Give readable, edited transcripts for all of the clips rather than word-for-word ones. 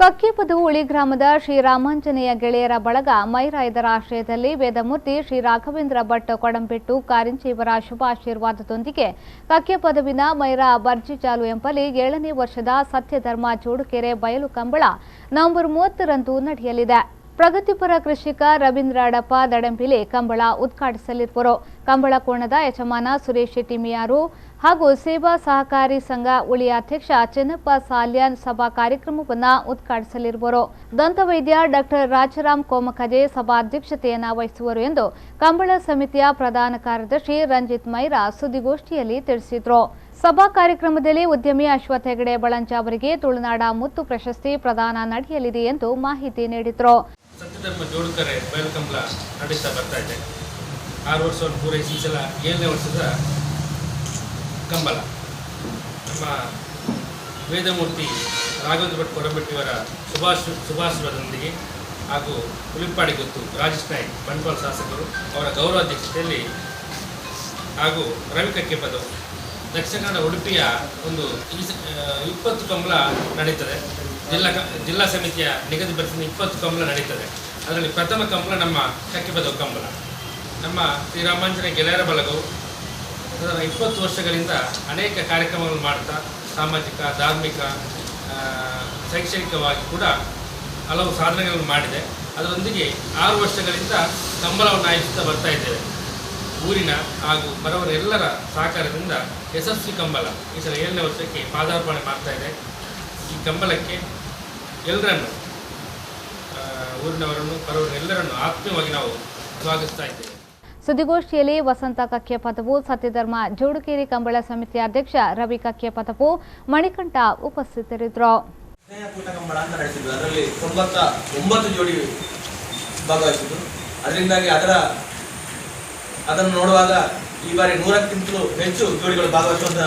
ಕಕ್ಕಿಪದು ಉಳಿ ಗ್ರಾಮದ ಶ್ರೀರಾಮಾಂಜನೇಯ ಗೆಳೆಯರ ಬಳಗ ಮೈರಾಯದರ ಆಶ್ರಯದಲ್ಲಿ ವೇದಮೂರ್ತಿ ಶ್ರೀ ರಾಘವೇಂದ್ರ ಭಟ್ ಕೊಡಂಬೆಟ್ಟು ಕಾರಿಂಚಿ ಇವರ ಶುಭಾಶೀರ್ವಾದದೊಂದಿಗೆ ಕಕ್ಕಿಪದುವಿನ ಮೈರಾ ಬರ್ಜಿಚಾಲು ಎಂಬಲ್ಲಿ 7ನೇ ವರ್ಷದ ಸತ್ಯಧರ್ಮ ಜೋಡುಕೆರೆ ಬಯಲು ಕಂಬಳ ನವೆಂಬರ್ 30ರಂದು ನಡೆಯಲಿದೆ. ಪ್ರಗತಿಪರ ಕೃಷಿಕ ರವೀಂದ್ರ ಅಡಪ ದಡಂಪಿಲಿ ಕಂಬಳ ಉದ್ಘಾಟಿಸಲಿರುವರು. ಕಂಬಳ ಕೋಣದ ಯಜಮಾನ ಸುರೇಶ್ ಶೆಟ್ಟಿ ಮಿಯಾರು ಹಾಗೂ ಸೇವಾ ಸಹಕಾರಿ ಸಂಘ ಉಳಿಯ ಅಧ್ಯಕ್ಷ ಚೆನ್ನಪ್ಪ ಸಾಲ್ಯಾನ್ ಸಭಾ ಕಾರ್ಯಕ್ರಮವನ್ನು ಉದ್ಘಾಟಿಸಲಿರುವರು. ದಂತವೈದ್ಯ ಡಾಕ್ಟರ್ ರಾಜರಾಮ್ ಕೋಮಕಜೆ ಸಭಾಧ್ಯಕ್ಷತೆಯನ್ನು ವಹಿಸುವರು ಎಂದು ಕಂಬಳ ಸಮಿತಿಯ ಪ್ರಧಾನ ಕಾರ್ಯದರ್ಶಿ ರಂಜಿತ್ ಮೈರಾ ಸುದ್ದಿಗೋಷ್ಠಿಯಲ್ಲಿ ತಿಳಿಸಿದರು. ಸಭಾ ಕಾರ್ಯಕ್ರಮದಲ್ಲಿ ಉದ್ಯಮಿ ಅಶ್ವಥ್ ಹೆಗಡೆ ಬಳಂಜ ಅವರಿಗೆ ತುಳುನಾಡ ಮುತ್ತು ಪ್ರಶಸ್ತಿ ಪ್ರದಾನ ನಡೆಯಲಿದೆ ಎಂದು ಮಾಹಿತಿ ನೀಡಿದರು. ಸತ್ಯಧರ್ಮ ಜೋಡುಕೆರೆ ಬಯಲು ಕಂಬಳ ನಡೆಸ್ತಾ ಬರ್ತಾ ಇದೆ. 6 ವರ್ಷವನ್ನು ಪೂರೈಸಿ ಸಲ 7ನೇ ವರ್ಷದ ಕಂಬಳ ನಮ್ಮ ವೇದಮೂರ್ತಿ ರಾಘವೇಂದ್ರ ಭಟ್ ಕೊಡಂಬೆಟ್ಟಿಯವರ ಶುಭಾಶೀರ್ವಾದದೊಂದಿಗೆ ಹಾಗೂ ಉಳಿಪ್ಪಾಡಿ ಗೊತ್ತು ರಾಜೇಶ್ ನಾಯ್ಕ್ ಬಂಟ್ವಾಳ ಶಾಸಕರು ಅವರ ಗೌರವಾಧ್ಯಕ್ಷತೆಯಲ್ಲಿ ಹಾಗೂ ರವಿ ಕಕ್ಕೆಪದು ದಕ್ಷಿಣ ಕನ್ನಡ ಉಡುಪಿಯ ಒಂದು 20 ಕಂಬಳ ನಡೀತದೆ. ಜಿಲ್ಲಾ ಸಮಿತಿಯ ನಿಗದಿಪಡಿಸಿದ 20 ಕಂಬಳ ನಡೀತದೆ. ಅದರಲ್ಲಿ ಪ್ರಥಮ ಕಂಬಳ ನಮ್ಮ ಕಕ್ಕೆಪದು ಕಂಬಳ. ನಮ್ಮ ಶ್ರೀರಾಮಾಂಜನೇಯ ಗೆಳೆಯರ ಬಳಗವು 20 ವರ್ಷಗಳಿಂದ ಅನೇಕ ಕಾರ್ಯಕ್ರಮಗಳನ್ನು ಮಾಡ್ತಾ ಸಾಮಾಜಿಕ, ಧಾರ್ಮಿಕ, ಶೈಕ್ಷಣಿಕವಾಗಿ ಕೂಡ ಹಲವು ಸಾಧನೆಗಳನ್ನು ಮಾಡಿದೆ. ಅದರೊಂದಿಗೆ 6 ವರ್ಷಗಳಿಂದ ಕಂಬಳವನ್ನು ಆಯೋಜಿಸುತ್ತಾ ಬರ್ತಾ ಇದ್ದೇವೆ. ಊರಿನ ಹಾಗೂ ಬರವರೆಲ್ಲರ ಸಹಕಾರದಿಂದ ಯಶಸ್ವಿ ಕಂಬಳ ಈ ಸಲ 7ನೇ ವರ್ಷಕ್ಕೆ ಪಾದಾರ್ಪಣೆ ಮಾಡ್ತಾ ಇದೆ. ಈ ಕಂಬಳಕ್ಕೆ ಎಲ್ಲರನ್ನು ಊರಿನವರನ್ನು ಬರವರೆಲ್ಲರನ್ನು ಆತ್ಮೀಯವಾಗಿ ನಾವು ಸ್ವಾಗತಿಸ್ತಾ ಇದ್ದೇವೆ. ಸುದ್ದಿಗೋಷ್ಠಿಯಲ್ಲಿ ವಸಂತ ಕಕ್ಕೆಪದವು, ಸತ್ಯಧರ್ಮ ಜೋಡುಕೆರೆ ಕಂಬಳ ಸಮಿತಿಯ ಅಧ್ಯಕ್ಷ ರವಿ ಕಕ್ಕೆಪದವು, ಮಣಿಕಂಠ ಉಪಸ್ಥಿತರಿದ್ದರು. ಕಂಬಳ ಅಂತ ನಡೆಸಿದ್ರು. ಅದರಲ್ಲಿ 99 ಜೋಡಿ ಭಾಗವಹಿಸಿದ್ರು. ಅದರಿಂದಾಗಿ ಅದನ್ನು ನೋಡುವಾಗ ಈ ಬಾರಿ 100ಕ್ಕಿಂತಲೂ ಹೆಚ್ಚು ಜೋಡಿಗಳು ಭಾಗವಹಿಸುವಂತ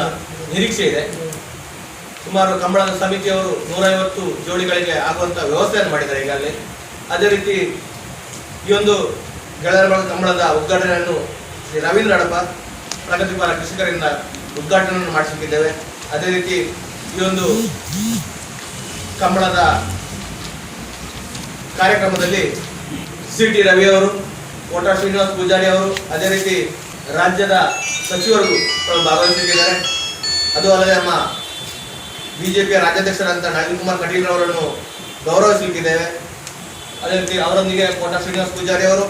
ನಿರೀಕ್ಷೆ ಇದೆ. ಸುಮಾರು ಕಂಬಳದ ಸಮಿತಿಯವರು 150 ಜೋಡಿಗಳಿಗೆ ಆಗುವಂತ ವ್ಯವಸ್ಥೆಯನ್ನು ಮಾಡಿದ್ದಾರೆ ಈಗಾಗಲೇ. ಅದೇ ರೀತಿ ಈ ಒಂದು ಗೆಳೆಯರ ಬಳಗ ಕಂಬಳದ ಉದ್ಘಾಟನೆಯನ್ನು ಶ್ರೀ ರವೀಂದ್ರ ಅಡಪ ಪ್ರಗತಿಪರ ಕೃಷಿಕರಿಂದ ಉದ್ಘಾಟನೆಯನ್ನು ಮಾಡಿಸಿದ್ದೇವೆ. ಅದೇ ರೀತಿ ಈ ಒಂದು ಕಂಬಳದ ಕಾರ್ಯಕ್ರಮದಲ್ಲಿ ಸಿ.ಟಿ. ರವಿ ಅವರು, ಕೋಟ ಶ್ರೀನಿವಾಸ ಪೂಜಾರಿ ಅವರು, ಅದೇ ರೀತಿ ರಾಜ್ಯದ ಸಚಿವರು ಭಾಗವಹಿಸಿದ್ದಾರೆ. ಅದು ಅಲ್ಲದೆ ನಮ್ಮ ಬಿಜೆಪಿಯ ರಾಜ್ಯಾಧ್ಯಕ್ಷರಾದಂಥ ನಳಿನ್ ಕುಮಾರ್ ಕಟೀಲ್ ಅವರನ್ನು ಗೌರವಿಸಲಿಕ್ಕಿದ್ದೇವೆ. ಅದೇ ರೀತಿ ಅವರೊಂದಿಗೆ ಕೋಟ ಶ್ರೀನಿವಾಸ ಪೂಜಾರಿ ಅವರು,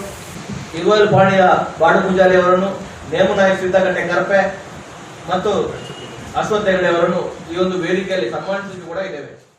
ಇರುವಲ್ ಪಾಣಿಯ ಬಾಡು ಪೂಜಾರಿ ಅವರನ್ನು, ನೇಮನಾಯಕ್ ಸಿದ್ದಗಟ್ಟೆ ಕರಪೆ ಮತ್ತು ಅಶ್ವಥ್ ಹೆಗಡೆ ಅವರನ್ನು ಈ ಒಂದು ವೇದಿಕೆಯಲ್ಲಿ ಸನ್ಮಾನಿಸಲಿಕ್ಕೆ ಕೂಡ ಇದ್ದೇವೆ.